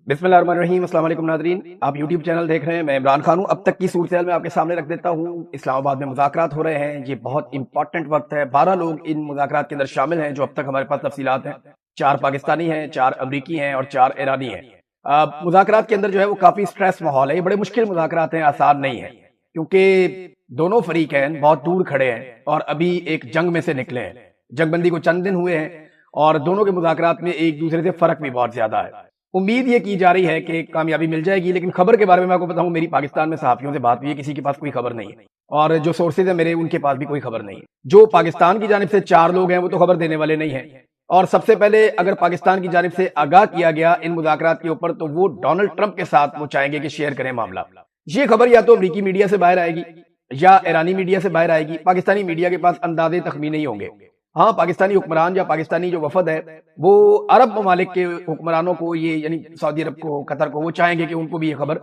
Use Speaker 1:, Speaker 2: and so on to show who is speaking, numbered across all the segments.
Speaker 1: بسم اللہ الرحمن الرحیم۔ السلام علیکم ناظرین، آپ یوٹیوب چینل دیکھ رہے ہیں، میں عمران خان ہوں۔ اب تک کی صورتحال میں آپ کے سامنے رکھ دیتا ہوں۔ اسلام آباد میں مذاکرات ہو رہے ہیں، یہ بہت امپورٹنٹ وقت ہے۔ 12 لوگ ان مذاکرات کے اندر شامل ہیں جو اب تک ہمارے پاس تفصیلات ہیں۔ 4 پاکستانی ہیں، 4 امریکی ہیں اور 4 ایرانی ہیں۔ مذاکرات کے اندر جو ہے وہ کافی سٹریس ماحول ہے، یہ بڑے مشکل مذاکرات ہیں، آسان نہیں ہیں، کیونکہ دونوں فریقین بہت دور کھڑے ہیں اور ابھی ایک جنگ میں سے نکلے ہیں۔ جنگ بندی کو چند دن ہوئے ہیں اور دونوں کے مذاکرات میں ایک دوسرے سے فرق بھی بہت زیادہ ہے۔ امید یہ کی جا رہی ہے کہ کامیابی مل جائے گی، لیکن خبر کے بارے میں آپ کو بتاؤں، میری پاکستان میں صحافیوں سے بات ہوئی ہے، کسی کے پاس کوئی خبر نہیں ہے، اور جو سورسز ہیں میرے، ان کے پاس بھی کوئی خبر نہیں ہے۔ جو پاکستان کی جانب سے 4 لوگ ہیں وہ تو خبر دینے والے نہیں ہیں، اور سب سے پہلے اگر پاکستان کی جانب سے آگاہ کیا گیا ان مذاکرات کے اوپر تو وہ ڈونلڈ ٹرمپ کے ساتھ وہ چاہیں گے کہ شیئر کریں معاملہ۔ یہ خبر یا تو امریکی میڈیا سے باہر آئے گی یا ایرانی میڈیا سے باہر آئے گی، پاکستانی میڈیا کے پاس اندازے تخمینے ہی ہوں گے۔ ہاں، پاکستانی حکمران یا پاکستانی جو وفد ہے وہ عرب ممالک کے حکمرانوں کو، یہ یعنی سعودی عرب کو، قطر کو، وہ چاہیں گے کہ ان کو بھی یہ خبر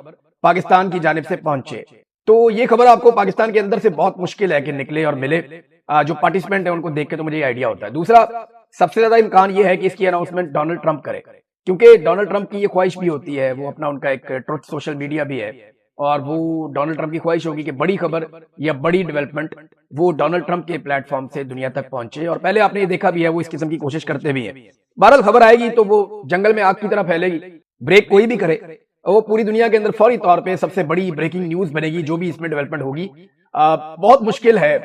Speaker 1: پاکستان کی جانب سے پہنچے۔ تو یہ خبر آپ کو پاکستان کے اندر سے بہت مشکل ہے کہ نکلے اور ملے۔ جو پارٹیسپینٹ ہیں ان کو دیکھ کے تو مجھے یہ آئیڈیا ہوتا ہے۔ دوسرا سب سے زیادہ امکان یہ ہے کہ اس کی اناؤنسمنٹ ڈونلڈ ٹرمپ کرے، کیونکہ ڈونلڈ ٹرمپ کی یہ خواہش بھی ہوتی ہے، وہ اپنا ان کا ایک ٹروتھ سوشل میڈیا بھی ہے، اور وہ ڈونلڈ ٹرمپ کی خواہش ہوگی کہ بڑی خبر یا بڑی ڈیولپمنٹ وہ ڈونلڈ ٹرمپ کے پلیٹ فارم سے دنیا تک پہنچے، اور پہلے آپ نے یہ دیکھا بھی ہے وہ اس قسم کی کوشش کرتے بھی ہیں۔ بہرحال خبر آئے گی تو وہ جنگل میں آگ کی طرح پھیلے گی، بریک کوئی بھی کرے وہ پوری دنیا کے اندر فوری طور پہ سب سے بڑی بریکنگ نیوز بنے گی، جو بھی اس میں ڈیولپمنٹ ہوگی۔ بہت مشکل ہے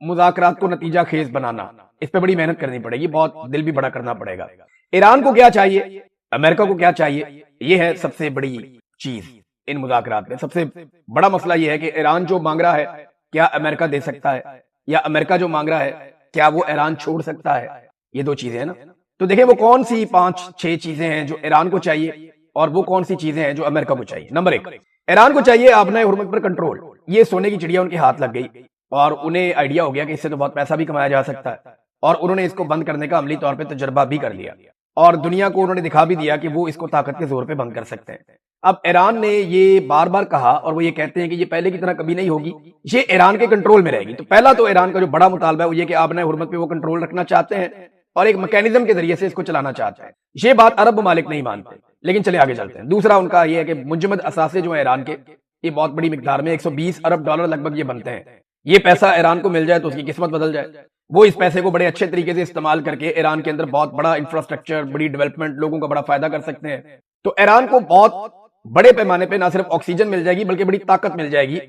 Speaker 1: مذاکرات کو نتیجہ خیز بنانا، اس پہ بڑی محنت کرنی پڑے گی، بہت دل بھی بڑا کرنا پڑے گا۔ ایران کو کیا چاہیے، امریکہ کو کیا چاہیے، یہ ہے سب سے بڑی چیز ان مذاکرات میں۔ سب سے بڑا مسئلہ یہ ہے کہ ایران جو مانگ رہا ہے کیا امریکہ دے سکتا ہے، یا امریکہ جو مانگ رہا ہے کیا وہ ایران چھوڑ سکتا ہے۔ یہ 2 چیزیں ہیں نا، تو دیکھیں وہ کون سی 5-6 چیزیں ہیں جو ایران کو چاہیے اور وہ کون سی چیزیں ہیں جو امریکہ کو چاہیے۔ نمبر 1، ایران کو چاہیے آبنائے حرمت پر کنٹرول۔ یہ سونے کی چڑیا ان کے ہاتھ لگ گئی اور انہیں آئیڈیا ہو گیا کہ اس سے تو بہت پیسہ بھی کمایا جا سکتا ہے، اور انہوں نے اس کو بند کرنے کا عملی طور پہ تجربہ بھی کر لیا، اور دنیا کو انہوں نے دکھا بھی دیا کہ وہ اس کو طاقت کے زور پہ بند کر سکتے ہیں۔ اب ایران نے یہ بار بار کہا اور وہ یہ کہتے ہیں کہ یہ پہلے کی طرح کبھی نہیں ہوگی، یہ ایران کے کنٹرول میں رہے گی۔ تو پہلا تو ایران کا جو بڑا مطالبہ ہے وہ یہ کہ آبنائے حرمت پہ وہ کنٹرول رکھنا چاہتے ہیں اور ایک میکینزم کے ذریعے سے اس کو چلانا چاہتے ہیں۔ یہ بات عرب ممالک نہیں مانتے، لیکن چلے آگے چلتے ہیں۔ دوسرا ان کا یہ ہے کہ منجمد اثاثے جو ہیں ایران کے، یہ بہت بڑی مقدار میں $120 ارب لگ بھگ یہ بنتے ہیں۔ یہ پیسہ ایران کو مل جائے تو اس کی قسمت بدل جائے۔ وہ اس پیسے کو بڑے اچھے طریقے سے استعمال کر کے ایران کے اندر بہت بڑا انفراسٹرکچر، بڑی ڈیولپمنٹ، لوگوں کا بڑا فائدہ کر سکتے ہیں۔ تو ایران کو بہت بڑے پیمانے پہ نہ صرف آکسیجن مل جائے گی بلکہ بڑی طاقت مل جائے گی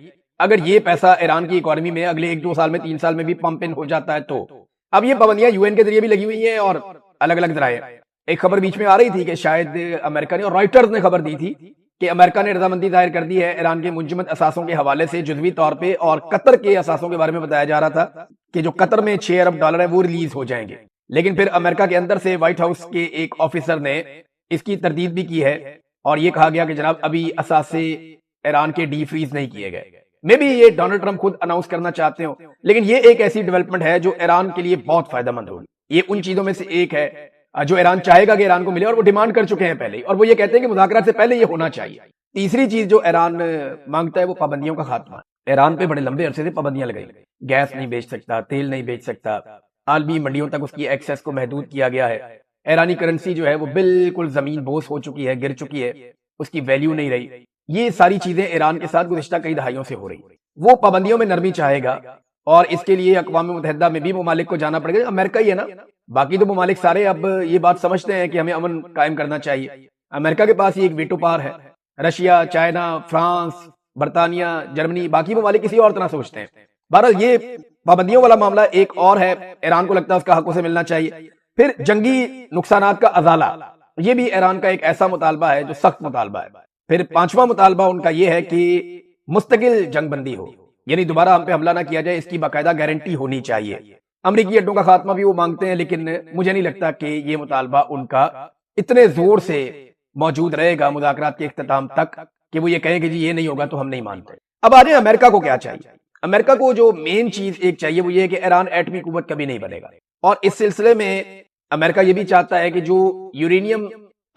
Speaker 1: اگر یہ پیسہ ایران کی اکانومی میں اگلے 1-2 سال میں 3 سال میں بھی پمپ ان ہو جاتا ہے تو۔ اب یہ پابندیاں UN کے ذریعے بھی لگی ہوئی ہیں اور الگ الگ ذرائع۔ ایک خبر بیچ میں آ رہی تھی کہ شاید امریکہ نے، اور رائٹرز نے خبر دی تھی کہ امریکہ نے رضامندی ظاہر کر دی ہے ایران کے منجمد اثاثوں کے حوالے سے جزوی طور پہ، اور قطر کے اثاثوں کے بارے میں بتایا جا رہا تھا کہ جو قطر میں $6 ارب ہے وہ ریلیز ہو جائیں گے، لیکن پھر امریکہ کے اندر سے وائٹ ہاؤس کے ایک آفیسر نے اس کی تردید بھی کی ہے اور یہ کہا گیا کہ جناب ابھی اثاثے ایران کے ڈی فریز نہیں کیے گئے۔ میں بھی یہ ڈونلڈ ٹرمپ خود اناؤنس کرنا چاہتے ہوں، لیکن یہ ایک ایسی ڈیولپمنٹ ہے جو ایران کے لیے بہت فائدہ مند ہوگی۔ یہ ان چیزوں میں سے ایک ہے جو ایران چاہے گا کہ ایران کو ملے، اور وہ ڈیمانڈ کر چکے ہیں پہلے، اور وہ یہ کہتے ہیں کہ مذاکرات سے پہلے یہ ہونا چاہیے۔ تیسری چیز جو ایران مانگتا ہے وہ پابندیوں کا خاتمہ۔ ایران پہ بڑے لمبے عرصے سے پابندیاں لگائی، گیس نہیں بیچ سکتا، تیل نہیں بیچ سکتا، عالمی منڈیوں تک اس کی ایکسیس کو محدود کیا گیا ہے۔ ایرانی کرنسی جو ہے وہ بالکل زمین بوس ہو چکی ہے، گر چکی ہے، اس کی ویلیو نہیں رہی۔ یہ ساری چیزیں ایران کے ساتھ گزشتہ کئی دہائیوں سے ہو رہی۔ وہ پابندیوں میں نرمی چاہے گا، اور اس کے لیے اقوام متحدہ میں بھی ممالک کو جانا پڑے گا۔ امریکہ ہی ہے نا، باقی تو ممالک سارے اب یہ بات سمجھتے ہیں کہ ہمیں امن قائم کرنا چاہیے۔ امریکہ کے پاس یہ ایک ویٹو پاور ہے، رشیا، چائنا، فرانس، برطانیہ، جرمنی، باقی ممالک کسی اور طرح سوچتے ہیں۔ بہرحال یہ پابندیوں والا معاملہ ایک اور ہے، ایران کو لگتا ہے اس کا حق اسے ملنا چاہیے۔ پھر جنگی نقصانات کا ازالہ، یہ بھی ایران کا ایک ایسا مطالبہ ہے جو سخت مطالبہ ہے۔ پھر 5واں مطالبہ ان کا یہ ہے کہ مستقل جنگ بندی ہو، یعنی دوبارہ ہم پہ حملہ نہ کیا جائے، اس کی باقاعدہ گارنٹی ہونی چاہیے۔ امریکی اڈوں کا خاتمہ بھی وہ مانگتے ہیں، لیکن مجھے نہیں لگتا کہ یہ مطالبہ ان کا اتنے زور سے موجود رہے گا مذاکرات کے اختتام تک کہ وہ یہ کہیں کہ جی یہ نہیں ہوگا تو ہم نہیں مانتے۔ اب آ جائیں امریکہ کو کیا چاہیے۔ امریکہ کو جو مین چیز ایک چاہیے وہ یہ ہے کہ ایران ایٹمی قوت کبھی نہیں بنے گا، اور اس سلسلے میں امریکہ یہ بھی چاہتا ہے کہ جو یورینیم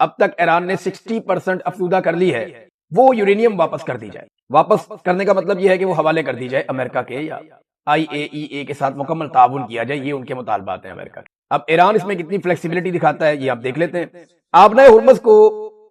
Speaker 1: اب تک ایران نے 60% افزودہ کر لی ہے وہ یورینیم واپس کر دی جائے۔ واپس کرنے کا مطلب یہ ہے کہ وہ حوالے کر دی جائے امریکہ کے، یا IAEA کے ساتھ مکمل تعاون کیا جائے۔ یہ ان کے مطالبات ہیں امریکہ کے۔ اب ایران اس میں کتنی فلیکسیبلٹی دکھاتا ہے یہ آپ دیکھ لیتے ہیں۔ آبنائے ہرمز کو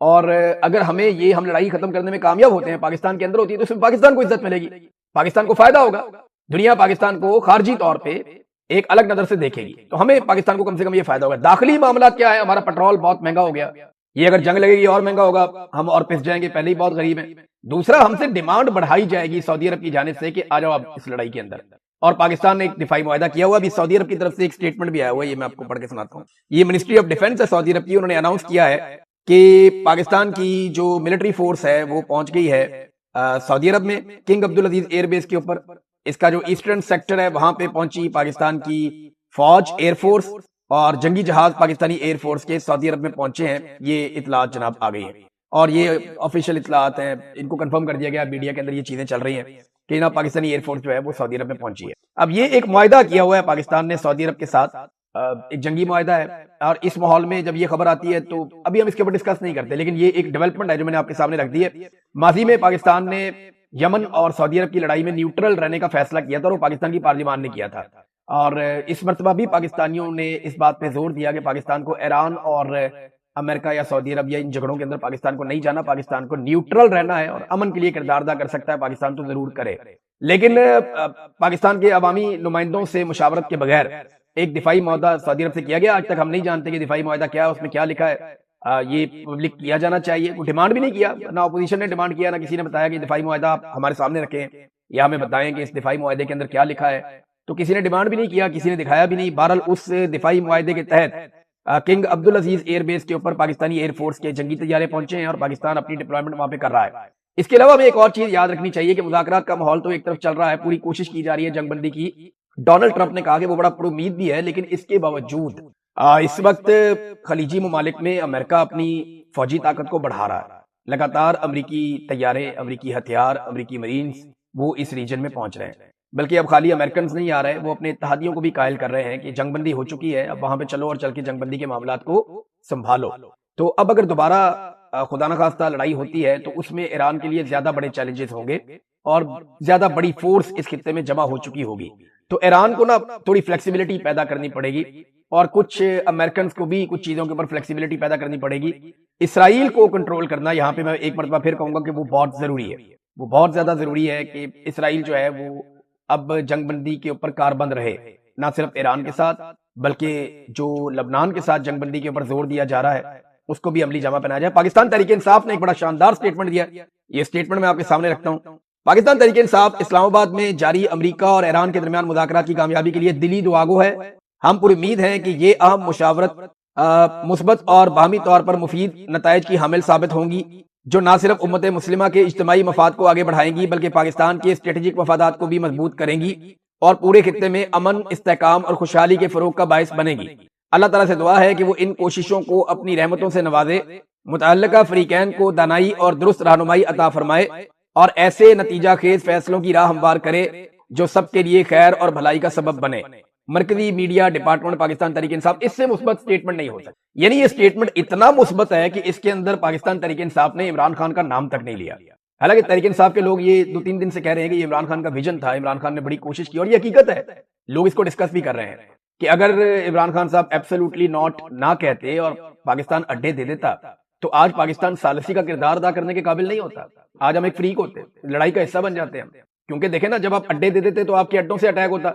Speaker 1: اور اگر ہم لڑائی ختم کرنے میں کامیاب ہوتے ہیں، پاکستان کے اندر ہوتی ہے، تو اس میں پاکستان کو عزت ملے گی، پاکستان کو فائدہ ہوگا، دنیا پاکستان کو خارجی طور پہ ایک الگ نظر سے دیکھے گی، تو ہمیں پاکستان کو کم سے کم یہ فائدہ ہوگا۔ داخلی معاملات کیا ہے، ہمارا پٹرول بہت مہنگا ہو گیا، یہ اگر جنگ لگے گی اور مہنگا ہوگا، ہم اور پس جائیں گے، پہلے ہی بہت غریب ہیں۔ دوسرا، ہم سے ڈیمانڈ بڑھائی جائے گی سعودی عرب کی جانب سے کہ آ جاؤ آپ اس لڑائی کے اندر، اور پاکستان نے ایک دفاعی معاہدہ کیا ہوا، ابھی سعودی عرب کی طرف سے ایک سٹیٹمنٹ بھی آیا ہوا ہے، یہ میں آپ کو پڑھ کے سناتا ہوں۔ یہ منسٹری آف ڈیفنس ہے سعودی عرب کی، انہوں نے اناؤنس کیا ہے کہ پاکستان کی جو ملٹری فورس ہے وہ پہنچ گئی ہے سعودی عرب میں، کنگ عبدالعزیز ایئر بیس کے اوپر، اس کا جو ایسٹرن سیکٹر ہے وہاں پہ پہنچی پاکستان کی فوج، ایئر فورس اور جنگی جہاز پاکستانی ایئر فورس کے سعودی عرب میں پہنچے ہیں۔ یہ اطلاعات جناب آ گئی ہیں، اور یہ آفیشیل اطلاعات ہیں، ان کو کنفرم کر دیا گیا، میڈیا کے اندر یہ چیزیں چل رہی ہیں کہ جناب پاکستانی ایئر فورس جو ہے وہ سعودی عرب میں پہنچی ہے۔ اب یہ ایک معاہدہ کیا ہوا ہے پاکستان نے سعودی عرب کے ساتھ، ایک جنگی معاہدہ ہے، اور اس ماحول میں جب یہ خبر آتی ہے تو ابھی ہم اس کے اوپر ڈسکس نہیں کرتے، لیکن یہ ایک ڈیولپمنٹ ہے جو میں نے آپ کے سامنے رکھ دی ہے۔ ماضی میں پاکستان نے یمن اور سعودی عرب کی لڑائی میں نیوٹرل رہنے کا فیصلہ کیا تھا، اور وہ پاکستان کی پارلیمان نے کیا تھا، اور اس مرتبہ بھی پاکستانیوں نے اس بات پہ زور دیا کہ پاکستان کو ایران اور امریکہ یا سعودی عرب یا ان جھگڑوں کے اندر پاکستان کو نہیں جانا، پاکستان کو نیوٹرل رہنا ہے، اور امن کے لیے کردار ادا کر سکتا ہے پاکستان تو ضرور کرے، لیکن پاکستان کے عوامی نمائندوں سے مشاورت کے بغیر ایک دفاعی معاہدہ سعودی عرب سے کیا گیا۔ آج تک ہم نہیں جانتے کہ دفاعی معاہدہ کیا ہے، اس میں کیا لکھا ہے، یہ پبلک کیا جانا چاہیے۔ کوئی ڈیمانڈ بھی نہیں کیا، نہ اپوزیشن نے ڈیمانڈ کیا، نہ کسی نے بتایا کہ دفاعی معاہدہ آپ ہمارے سامنے رکھیں یا ہمیں بتائیں کہ اس دفاعی معاہدے کے اندر کیا لکھا ہے، تو کسی نے ڈیمانڈ بھی نہیں کیا، کسی نے دکھایا بھی نہیں۔ بہرحال اس دفاعی معاہدے کے تحت کنگ عبدالعزیز ایئر بیس کے اوپر پاکستانی ایئر فورس کے جنگی طیارے پہنچے ہیں، اور پاکستان اپنی ڈپلائمنٹ وہاں پہ کر رہا ہے۔ اس کے علاوہ ہمیں ایک اور چیز یاد رکھنی چاہیے کہ مذاکرات کا ماحول تو ایک طرف چل رہا ہے، پوری کوشش کی جا رہی ہے جنگ بندی کی، ڈونلڈ ٹرمپ نے کہا کہ وہ بڑا پر امید بھی ہے، لیکن اس کے باوجود اس وقت خلیجی ممالک میں امریکہ اپنی فوجی طاقت کو بڑھا رہا ہے، لگاتار امریکی طیارے، امریکی ہتھیار، امریکی مرینز وہ اس ریجن میں پہنچ رہے ہیں، بلکہ اب خالی امریکنز نہیں آ رہے، وہ اپنے اتحادیوں کو بھی قائل کر رہے ہیں کہ جنگ بندی ہو چکی ہے، اب وہاں پہ چلو اور چل کے جنگ بندی کے معاملات کو سنبھالو۔ تو اب اگر دوبارہ خدا نخواستہ لڑائی ہوتی ہے تو اس میں ایران کے لیے زیادہ بڑے چیلنجز ہوں گے، اور زیادہ بڑی فورس اس خطے میں جمع ہو چکی ہوگی، تو ایران کو نا تھوڑی فلیکسیبلٹی پیدا کرنی پڑے گی، اور کچھ امریکنز کو بھی کچھ چیزوں کے اوپر فلیکسیبلٹی پیدا کرنی پڑے گی۔ اسرائیل کو کنٹرول کرنا یہاں پہ میں ایک مرتبہ پھر کہوں گا کہ وہ بہت ضروری ہے، وہ بہت زیادہ ضروری ہے کہ اسرائیل جو ہے وہ اب جنگ بندی کے اوپر کاربند رہے، نہ صرف ایران کے ساتھ بلکہ جو لبنان کے ساتھ جنگ بندی کے اوپر زور دیا جا رہا ہے اس کو بھی عملی جامہ پہنایا جائے۔ پاکستان تحریک انصاف نے ایک بڑا شاندار سٹیٹمنٹ دیا، یہ سٹیٹمنٹ میں آپ کے سامنے رکھتا ہوں۔ پاکستان تحریک انصاف اسلام آباد میں جاری امریکہ اور ایران کے درمیان مذاکرات کی کامیابی کے لیے دلی دعاگو ہے۔ ہم پر امید ہیں کہ یہ اہم مشاورت مثبت اور باہمی طور پر مفید نتائج کی حامل ثابت ہوں گی، جو نہ صرف امت مسلمہ کے اجتماعی مفاد کو آگے بڑھائیں گی بلکہ پاکستان کے اسٹریٹجک مفادات کو بھی مضبوط کریں گی، اور پورے خطے میں امن، استحکام اور خوشحالی کے فروغ کا باعث بنے گی۔ اللہ تعالیٰ سے دعا ہے کہ وہ ان کوششوں کو اپنی رحمتوں سے نوازے، متعلقہ فریقین کو دانائی اور درست رہنمائی عطا فرمائے، اور ایسے نتیجہ خیز فیصلوں کی راہ ہموار کرے جو سب کے لیے خیر اور بھلائی کا سبب بنے۔ مرکزی میڈیا ڈپارٹمنٹ پاکستان تحریک انصاف، اس سے مثبت سٹیٹمنٹ نہیں ہو سکتی، یعنی یہ سٹیٹمنٹ اتنا مثبت ہے کہ اس کے اندر پاکستان تحریک انصاف نے عمران خان کا نام تک نہیں لیا۔ حالانکہ تحریک انصاف کے لوگ یہ 2-3 دن سے کہہ رہے ہیں کہ یہ عمران خان کا ویژن تھا، عمران خان نے بڑی کوشش کی، اور یہ حقیقت ہے، لوگ اس کو ڈسکس بھی کر رہے ہیں کہ اگر عمران خان صاحب ایبسولوٹلی ناٹ نہ کہتے اور پاکستان اڈے دے دیتا تو آج پاکستان ثالثی کا کردار ادا کرنے کے قابل نہیں ہوتا، آج ہم ایک فریق ہوتے، لڑائی کا حصہ بن جاتے ہیں، کیونکہ دیکھیں نا جب آپ اڈے دے دیتے تو آپ کے اڈوں سے اٹیک ہوتا۔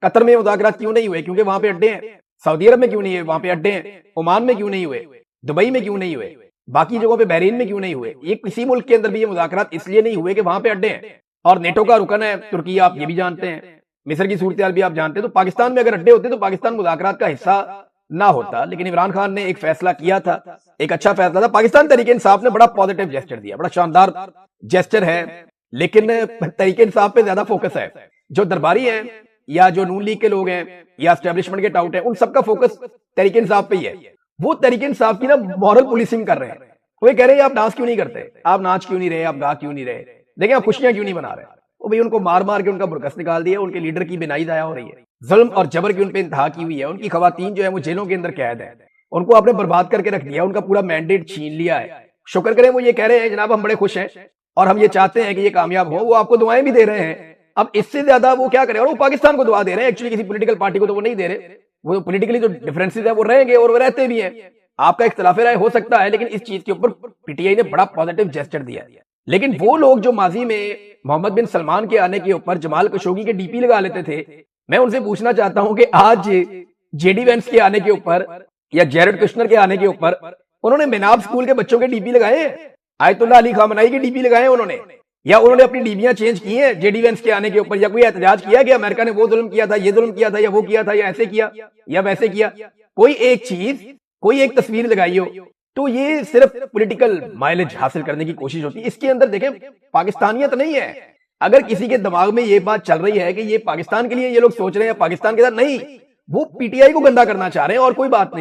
Speaker 1: قطر میں مذاکرات کیوں نہیں ہوئے؟ کیونکہ وہاں پہ اڈے ہیں۔ سعودی عرب میں کیوں نہیں ہوئے؟ وہاں پہ اڈے ہیں۔ عمان میں کیوں نہیں ہوئے؟ دبئی میں کیوں نہیں ہوئے؟ باقی جگہوں پہ بحرین میں کیوں نہیں ہوئے؟ یہ کسی ملک کے اندر بھی یہ مذاکرات اس لیے نہیں ہوئے کہ وہاں پہ اڈے ہیں، اور نیٹو کا رکن ہے ترکی، آپ یہ بھی جانتے ہیں، مصر کی صورتحال بھی آپ جانتے ہیں، تو پاکستان میں اگر اڈے ہوتے تو پاکستان مذاکرات کا حصہ نہ ہوتا۔ لیکن عمران خان نے ایک فیصلہ کیا تھا، ایک اچھا فیصلہ تھا، پاکستان تحریک انصاف نے بڑا پازیٹیو جیسچر دیا، بڑا شاندار جیسچر ہے، لیکن تحریک انصاف پہ زیادہ فوکس ہے۔ جو درباری ہیں یا جو نون لیگ کے لوگ ہیں یا اسٹیبلشمنٹ کے ٹاؤٹ ہیں، ان سب کا فوکس تحریک انصاف پہ ہی ہے۔ وہ تحریک انصاف کی نا مورل پولیسنگ کر رہے ہیں، وہ یہ کہہ رہے ہیں آپ ڈانس کیوں نہیں کرتے، آپ ناچ کیوں نہیں رہے، آپ گا کیوں نہیں رہے، دیکھیں آپ خوشیاں کیوں نہیں بنا رہے۔ وہ بھئی ان کو مار مار کے ان کا برکس نکال دیا، ان کے لیڈر کی بینائی ضائع ہو رہی ہے، ظلم اور جبر کی ان پہ انتہا کی ہوئی ہے، ان کی خواتین جو ہے وہ جیلوں کے اندر قید ہیں، ان کو آپ نے برباد کر کے رکھ دیا، ان کا پورا مینڈیٹ چھین لیا ہے۔ شکر کریں وہ یہ کہہ رہے ہیں جناب ہم بڑے خوش ہیں اور ہم یہ چاہتے ہیں کہ یہ کامیاب ہو، وہ آپ کو دعائیں بھی دے رہے ہیں۔ اب اس سے زیادہ وہ کیا کریں، اور وہ پاکستان کو دعا دے رہے ہیں، ایکچولی کسی پولیٹیکل پارٹی کو تو وہ نہیں دے رہے، وہ پولیٹیکلی جو ڈیفرنسز ہیں وہ رہیں گے اور وہ رہتے بھی ہیں۔ آپ کا اختلاف رائے ہو سکتا ہے، لیکن اس چیز کے اوپر پی ٹی آئی نے بڑا پازیٹیو جیسچر دیا ہے۔ لیکن وہ لوگ جو ماضی میں محمد بن سلمان کے آنے کے اوپر جمال خشوگی کے ڈی پی لگا لیتے تھے، میں ان سے پوچھنا چاہتا ہوں کہ آج جے ڈی وینس کے آنے کے اوپر یا جیرڈ کشنر کے آنے کے اوپر انہوں نے میناب اسکول کے بچوں کے ڈی پی لگائے ہیں، آیت اللہ علی خامنائی کے ڈی پی لگائے ہیں انہوں نے، یا انہوں نے اپنی ڈیبیاں چینج کی ہیں جے ڈی وینس کے آنے کے اوپر، یا کوئی احتجاج کیا کہ امریکہ نے وہ ظلم کیا تھا، یہ ظلم کیا تھا، یا وہ کیا تھا، یا ایسے کیا یا ویسے کیا؟ کوئی ایک چیز، کوئی ایک تصویر لگائی ہو تو یہ صرف پولیٹیکل مائلج حاصل کرنے کی کوشش ہوتی ہے۔ اس کے اندر دیکھیں پاکستانیت نہیں ہے۔ اگر کسی کے دماغ میں یہ بات چل رہی ہے کہ یہ پاکستان کے لیے یہ لوگ سوچ رہے ہیں، پاکستان کے ساتھ نہیں، وہ پی ٹی آئی کو گندا کرنا چاہ رہے ہیں اور کوئی بات نہیں۔